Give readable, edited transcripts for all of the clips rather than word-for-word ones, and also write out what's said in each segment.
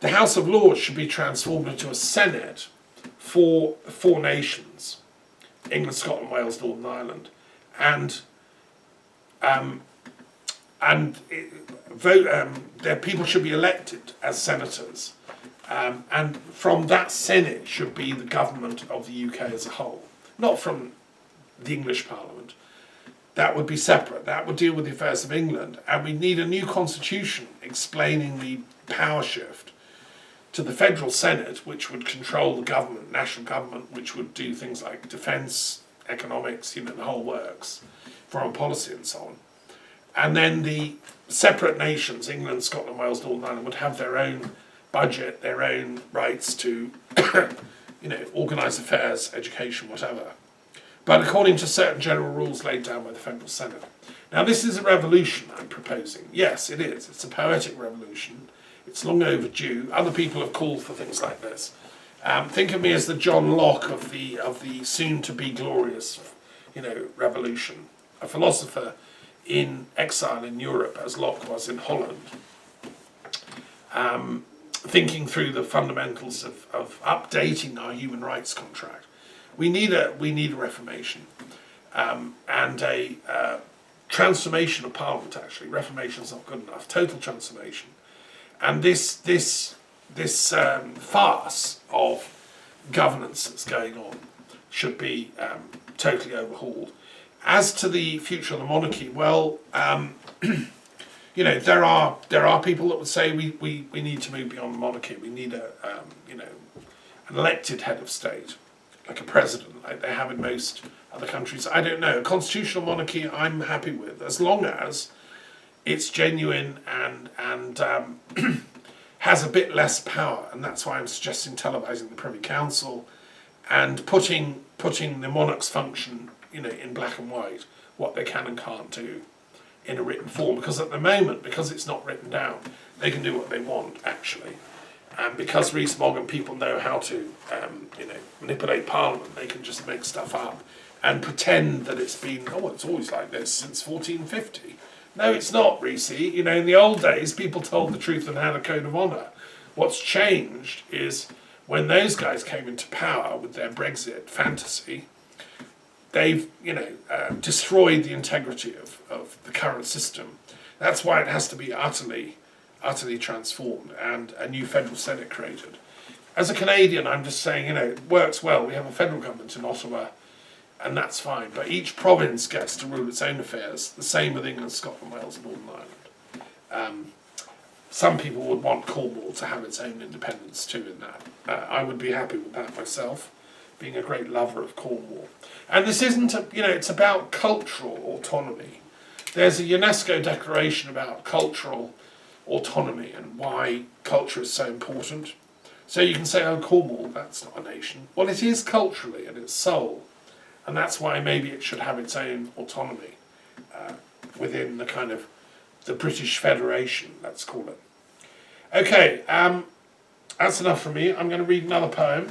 The House of Lords should be transformed into a Senate for the four nations, England, Scotland, Wales, Northern Ireland, and their people should be elected as senators, and from that Senate should be the government of the UK as a whole, not from the English Parliament. That would be separate. That would deal with the affairs of England, and we need a new constitution explaining the power shift to the federal Senate, which would control the government, national government, which would do things like defence, economics, the whole works, foreign policy and so on. And then the separate nations, England, Scotland, Wales, Northern Ireland, would have their own budget, their own rights to, organise affairs, education, whatever. But according to certain general rules laid down by the Federal Senate. Now this is a revolution I'm proposing. Yes, it is. It's a poetic revolution. It's long overdue. Other people have called for things like this. Think of me as the John Locke of the soon-to-be glorious, revolution. A philosopher in exile in Europe, as Locke was in Holland, thinking through the fundamentals of updating our human rights contract. We need a reformation and a transformation of Parliament. Actually, reformation is not good enough. Total transformation, and this farce of governance that's going on should be totally overhauled. As to the future of the monarchy, well, there are people that would say we need to move beyond the monarchy. We need an elected head of state, like a president, like they have in most other countries. I don't know. A constitutional monarchy I'm happy with, as long as it's genuine and has a bit less power, and that's why I'm suggesting televising the Privy Council and putting the monarch's function, in black and white, what they can and can't do in a written form. Because at the moment, because it's not written down, they can do what they want, actually. And because Rees-Mogg and people know how to, manipulate Parliament, they can just make stuff up and pretend that it's been, it's always like this since 1450. No, it's not, Reesy. In the old days, people told the truth and had a code of honour. What's changed is when those guys came into power with their Brexit fantasy, they've, destroyed the integrity of the current system. That's why it has to be utterly transformed and a new federal Senate created. As a Canadian, I'm just saying, it works well. We have a federal government in Ottawa, and that's fine. But each province gets to rule its own affairs. The same with England, Scotland, Wales, and Northern Ireland. Some people would want Cornwall to have its own independence too in that. I would be happy with that myself, being a great lover of Cornwall. And this isn't, it's about cultural autonomy. There's a UNESCO declaration about cultural autonomy and why culture is so important. So you can say, Cornwall, that's not a nation. Well, it is culturally and its soul. And that's why maybe it should have its own autonomy within the kind of the British Federation, let's call it. Okay, that's enough from me. I'm going to read another poem.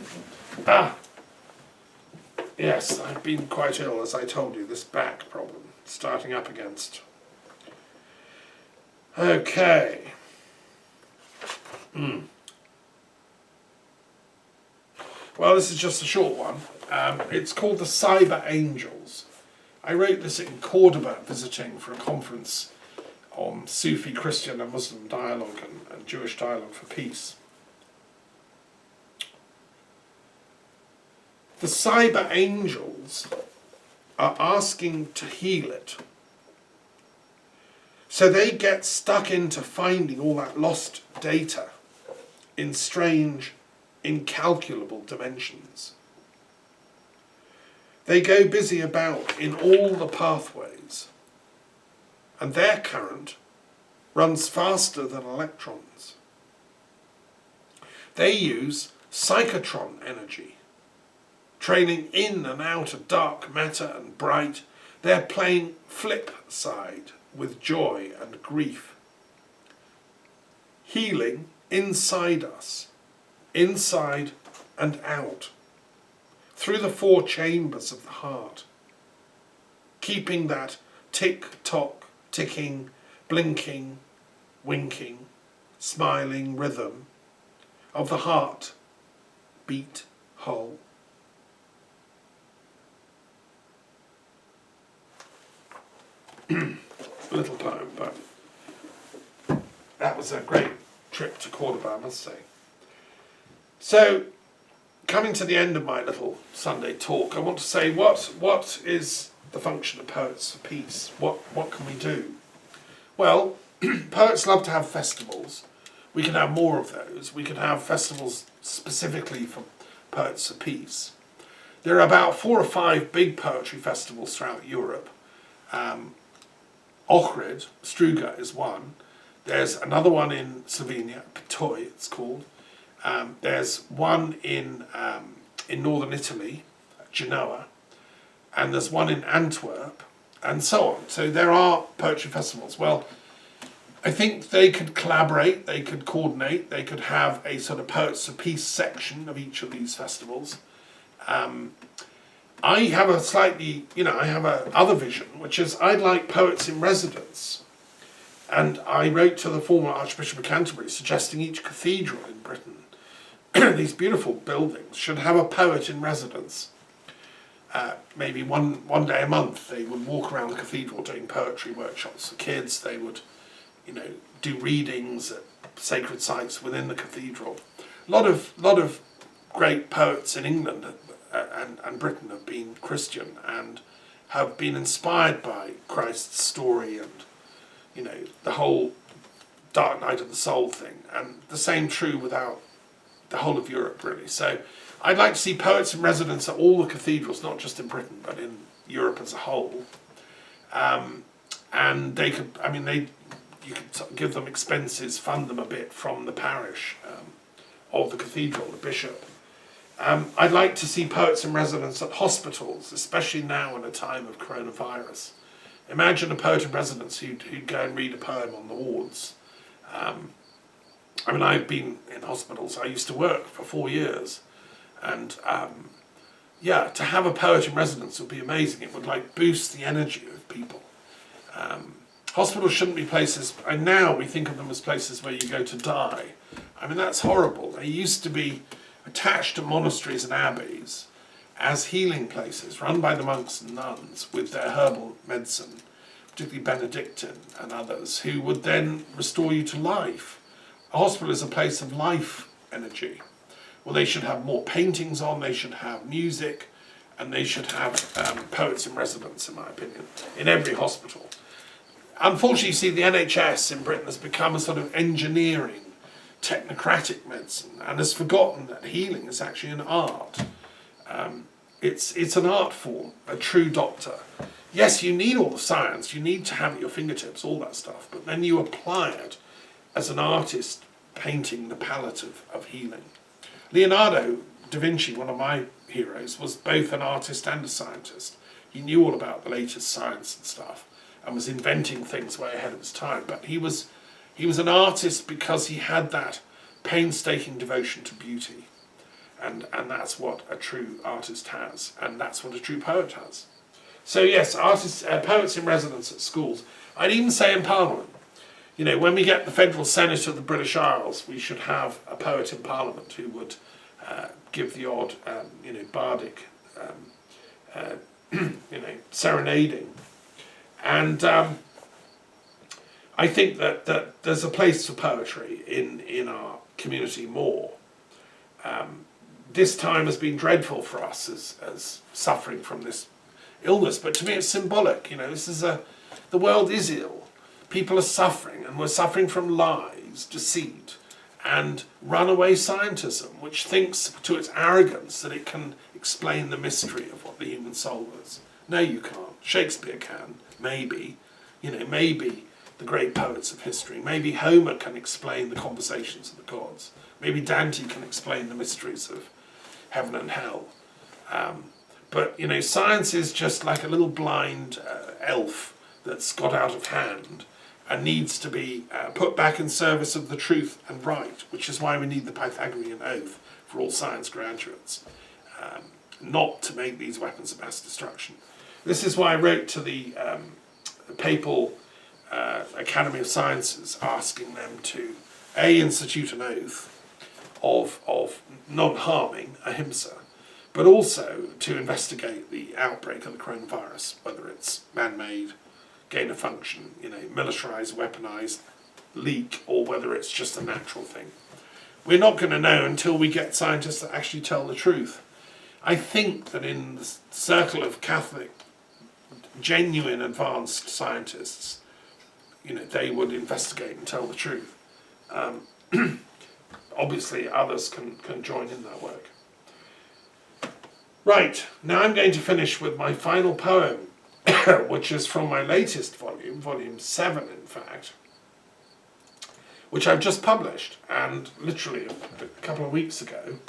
Yes, I've been quite ill, as I told you, this back problem, starting up against. Okay. Well, this is just a short one. It's called The Cyber Angels. I wrote this in Cordoba, visiting for a conference on Sufi, Christian and Muslim dialogue and Jewish dialogue for peace. The cyber angels are asking to heal it. So they get stuck into finding all that lost data in strange, incalculable dimensions. They go busy about in all the pathways, and their current runs faster than electrons. They use psychotron energy, trailing in and out of dark matter and bright. They're playing flip side with joy and grief. Healing inside us, inside and out, through the four chambers of the heart, keeping that tick-tock, ticking, blinking, winking, smiling rhythm of the heart beat whole. A little poem, but that was a great trip to Cordoba, I must say. So, coming to the end of my little Sunday talk, I want to say what is the function of Poets for Peace? What can we do? Well, poets love to have festivals. We can have more of those. We can have festivals specifically for Poets for Peace. There are about 4 or 5 big poetry festivals throughout Europe. Ohrid, Struga is one. There's another one in Slovenia, Ptoi it's called. There's one in northern Italy, Genoa, and there's one in Antwerp, and so on. So there are poetry festivals. Well, I think they could collaborate, they could coordinate, they could have a sort of Poets for Peace section of each of these festivals. I have a slightly, I have a other vision, which is I'd like poets in residence. And I wrote to the former Archbishop of Canterbury suggesting each cathedral in Britain, these beautiful buildings, should have a poet in residence. Maybe one day a month they would walk around the cathedral doing poetry workshops for kids. They would, do readings at sacred sites within the cathedral. A lot of great poets in England and Britain have been Christian and have been inspired by Christ's story and the whole dark night of the soul thing, and the same true without the whole of Europe really. So I'd like to see poets in residence at all the cathedrals, not just in Britain but in Europe as a whole. And they could, you could give them expenses, fund them a bit from the parish of the cathedral, the bishop. I'd like to see poets in residence at hospitals, especially now in a time of coronavirus. Imagine a poet in residence who'd go and read a poem on the wards. I've been in hospitals. I used to work for 4 years. And to have a poet in residence would be amazing. It would boost the energy of people. Hospitals shouldn't be places, and now we think of them as places where you go to die. That's horrible. They used to be attached to monasteries and abbeys as healing places run by the monks and nuns with their herbal medicine, particularly Benedictine and others, who would then restore you to life. A hospital is a place of life energy. Well, they should have more paintings on, they should have music, and they should have poets in residence, in my opinion, in every hospital. Unfortunately, you see, the NHS in Britain has become a sort of engineering, technocratic medicine, and has forgotten that healing is actually an art. It's an art form, a true doctor. Yes, you need all the science, you need to have at your fingertips all that stuff, but then you apply it as an artist painting the palette of healing. Leonardo da Vinci, one of my heroes, was both an artist and a scientist. He knew all about the latest science and stuff and was inventing things way ahead of his time, but he was an artist because he had that painstaking devotion to beauty. And that's what a true artist has, and that's what a true poet has. So yes, poets in residence at schools. I'd even say in Parliament. When we get the Federal Senate of the British Isles, we should have a poet in Parliament who would give the odd, bardic, serenading. And I think that there's a place for poetry in our community more. This time has been dreadful for us as suffering from this illness, but to me it's symbolic. The world is ill. People are suffering, and we're suffering from lies, deceit, and runaway scientism, which thinks to its arrogance that it can explain the mystery of what the human soul is. No, you can't. Shakespeare can, maybe. Maybe the great poets of history. Maybe Homer can explain the conversations of the gods. Maybe Dante can explain the mysteries of heaven and hell. But science is just like a little blind elf that's got out of hand and needs to be put back in service of the truth and right, which is why we need the Pythagorean oath for all science graduates, not to make these weapons of mass destruction. This is why I wrote to the Papal Academy of Sciences asking them to institute an oath, of non-harming, ahimsa, but also to investigate the outbreak of the coronavirus, whether it's man-made, gain-of-function, militarised, weaponised leak, or whether it's just a natural thing. We're not going to know until we get scientists that actually tell the truth. I think that in the circle of Catholic, genuine advanced scientists, they would investigate and tell the truth. Obviously others can join in that work. Right, now I'm going to finish with my final poem, which is from my latest volume, volume 7 in fact, which I've just published, and literally a couple of weeks ago.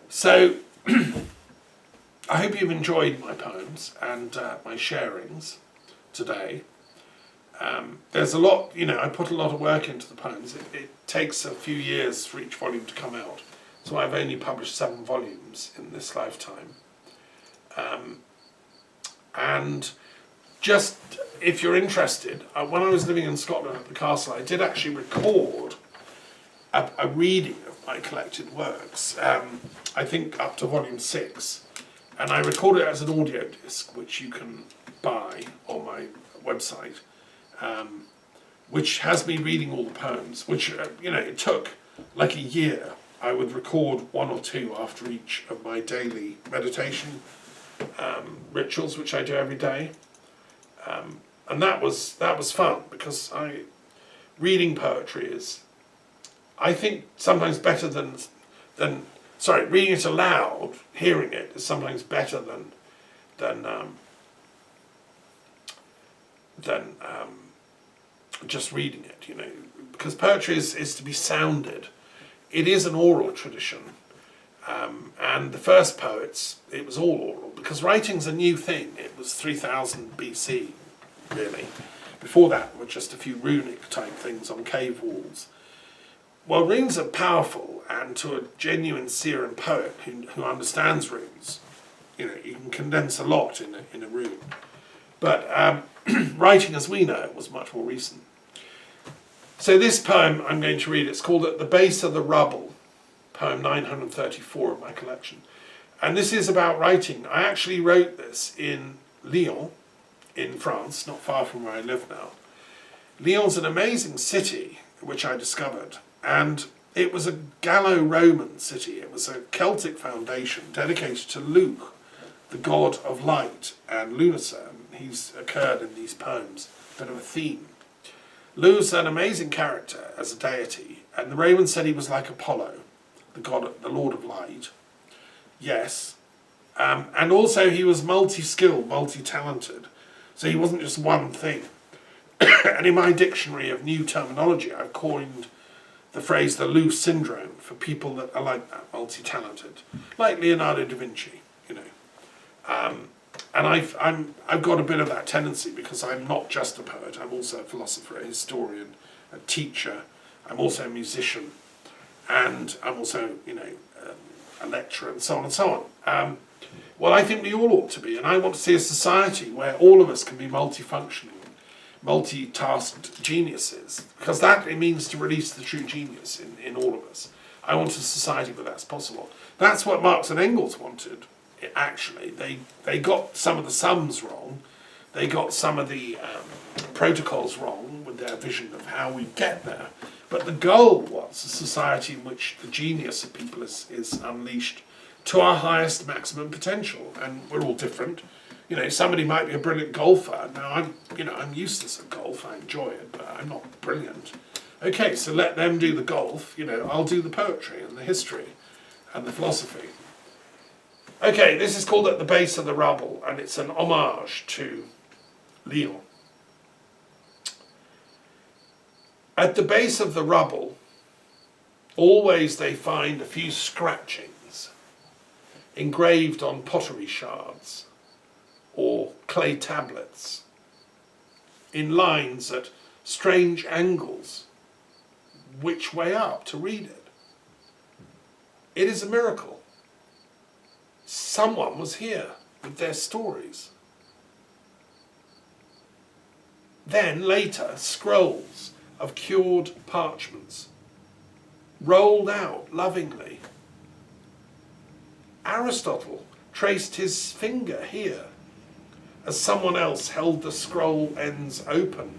So, I hope you've enjoyed my poems and my sharings today. There's a lot, I put a lot of work into the poems. It takes a few years for each volume to come out. So I've only published 7 volumes in this lifetime. And just, if you're interested, when I was living in Scotland at the castle, I did actually record a reading of my collected works, I think up to volume 6. And I recorded it as an audio disc, which you can buy on my website, which has me reading all the poems, which, it took like a year. I would record 1 or 2 after each of my daily meditation rituals, which I do every day. And that was fun, because reading poetry is, I think, sometimes better than reading it aloud, hearing it is sometimes better than just reading it, because poetry is to be sounded. It is an oral tradition, and the first poets, it was all oral, because writing's a new thing. It was 3000 BC, really. Before that were just a few runic type things on cave walls. Well, runes are powerful, and to a genuine seer and poet who understands runes, you can condense a lot in a rune. But writing, as we know it, was much more recent. So this poem I'm going to read, it's called At the Base of the Rubble, poem 934 of my collection. And this is about writing. I actually wrote this in Lyon, in France, not far from where I live now. Lyon's an amazing city, which I discovered, and it was a Gallo-Roman city. It was a Celtic foundation dedicated to Luke, the god of light, and lunacy. He's occurred in these poems, a bit of a theme. Lu's an amazing character as a deity, and the Romans said he was like Apollo, the lord of light. Yes. And also he was multi-skilled, multi-talented. So he wasn't just one thing. And in my dictionary of new terminology, I've coined the phrase the Lu syndrome for people that are like that, multi-talented. Like Leonardo da Vinci, And I've got a bit of that tendency, because I'm not just a poet, I'm also a philosopher, a historian, a teacher, I'm also a musician, and I'm also, a lecturer, and so on and so on. Well, I think we all ought to be, and I want to see a society where all of us can be multifunctioning, multitasked geniuses, because that it means to release the true genius in all of us. I want a society where that's possible. That's what Marx and Engels wanted. Actually, they got some of the sums wrong. They got some of the protocols wrong with their vision of how we get there. But the goal was a society in which the genius of people is unleashed to our highest maximum potential. And we're all different. Somebody might be a brilliant golfer. Now, I'm useless at golf. I enjoy it, but I'm not brilliant. Okay, so let them do the golf. I'll do the poetry and the history and the philosophy. Okay, this is called At the Base of the Rubble, and it's an homage to Lyon. At the base of the rubble, always they find a few scratchings engraved on pottery shards or clay tablets in lines at strange angles. Which way up to read it? It is a miracle. Someone was here with their stories. Then later, scrolls of cured parchments, rolled out lovingly. Aristotle traced his finger here as someone else held the scroll ends open.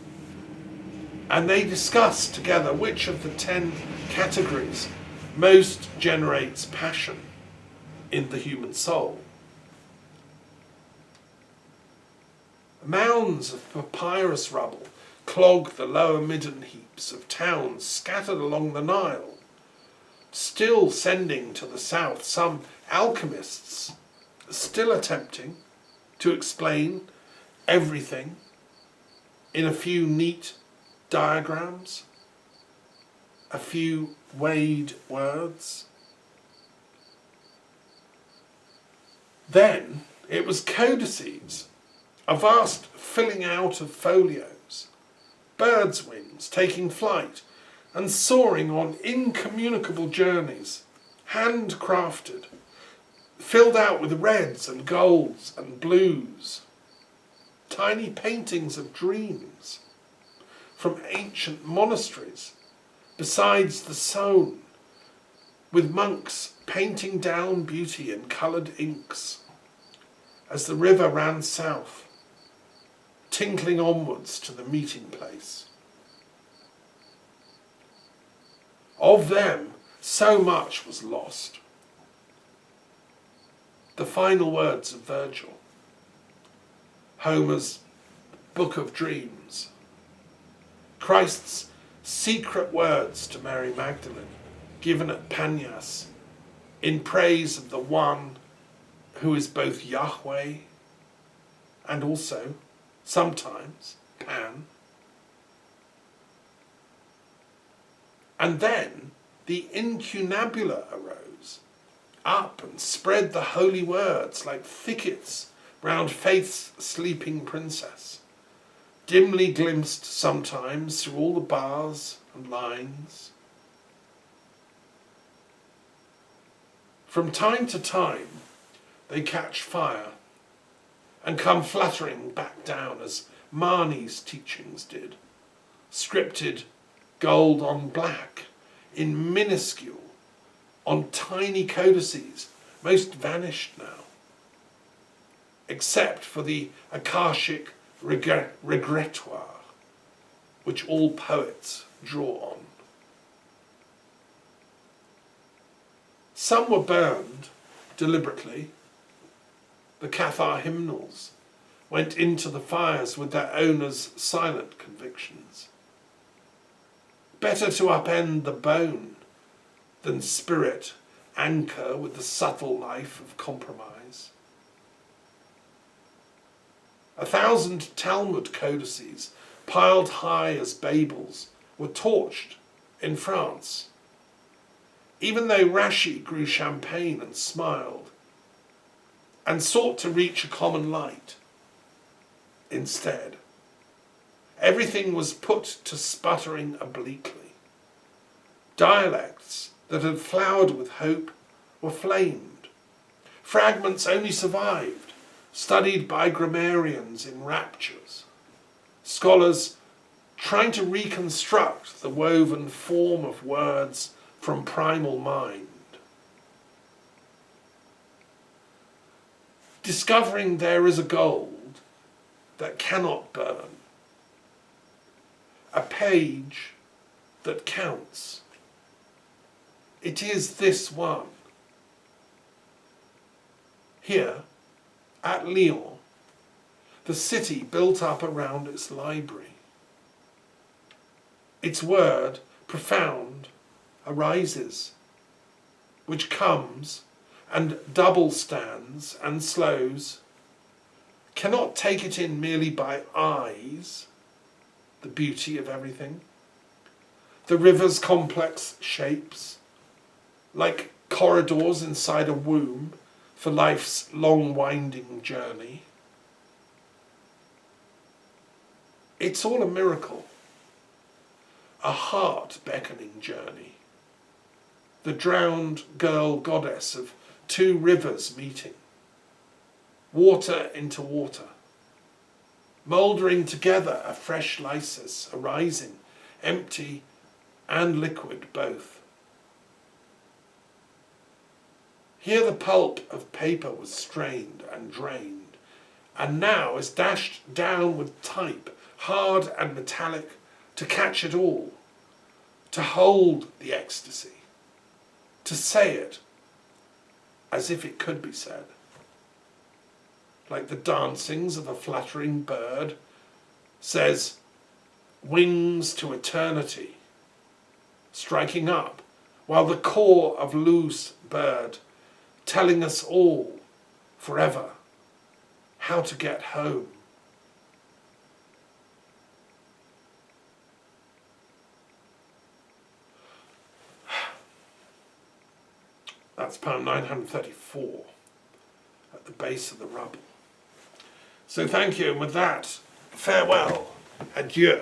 And they discussed together which of the 10 categories most generates passion in the human soul. Mounds of papyrus rubble clog the lower midden heaps of towns scattered along the Nile, still sending to the south some alchemists, still attempting to explain everything in a few neat diagrams, a few weighed words. Then it was codices, a vast filling out of folios, birds' wings taking flight and soaring on incommunicable journeys, handcrafted, filled out with reds and golds and blues, tiny paintings of dreams from ancient monasteries, besides the sown, with monks painting down beauty in coloured inks as the river ran south, tinkling onwards to the meeting place. Of them, so much was lost. The final words of Virgil, Homer's Book of Dreams, Christ's secret words to Mary Magdalene, given at Panias, in praise of the one who is both Yahweh and also, sometimes, Pan. And then the incunabula arose, up and spread the holy words like thickets round Faith's sleeping princess, dimly glimpsed sometimes through all the bars and lines. From time to time they catch fire and come fluttering back down as Marnie's teachings did, scripted gold on black, in minuscule, on tiny codices, most vanished now, except for the Akashic regrettoire, which all poets draw on. Some were burned deliberately. The Cathar hymnals went into the fires with their owners' silent convictions. Better to upend the bone than spirit anchor with the subtle life of compromise. 1,000 Talmud codices, piled high as Babels, were torched in France. Even though Rashi grew champagne and smiled, and sought to reach a common light, instead, everything was put to sputtering obliquely. Dialects that had flowered with hope were flamed. Fragments only survived, studied by grammarians in raptures, scholars trying to reconstruct the woven form of words from primal mind. Discovering there is a gold that cannot burn, a page that counts. It is this one. Here, at Lyon, the city built up around its library. Its word, profound, arises, which comes and double stands and slows, cannot take it in merely by eyes, the beauty of everything, the river's complex shapes, like corridors inside a womb for life's long winding journey. It's all a miracle, a heart beckoning journey, the drowned girl goddess of 2 rivers meeting, water into water, mouldering together a fresh lysis arising, empty and liquid both, Here the pulp of paper was strained and drained, and now is dashed down with type, hard and metallic, to catch it all, to hold the ecstasy, to say it as if it could be said. Like the dancings of a fluttering bird, says, wings to eternity, striking up, while the core of loose bird, telling us all, forever, how to get home. That's poem 934, at the base of the rubble. So thank you, and with that, farewell, adieu.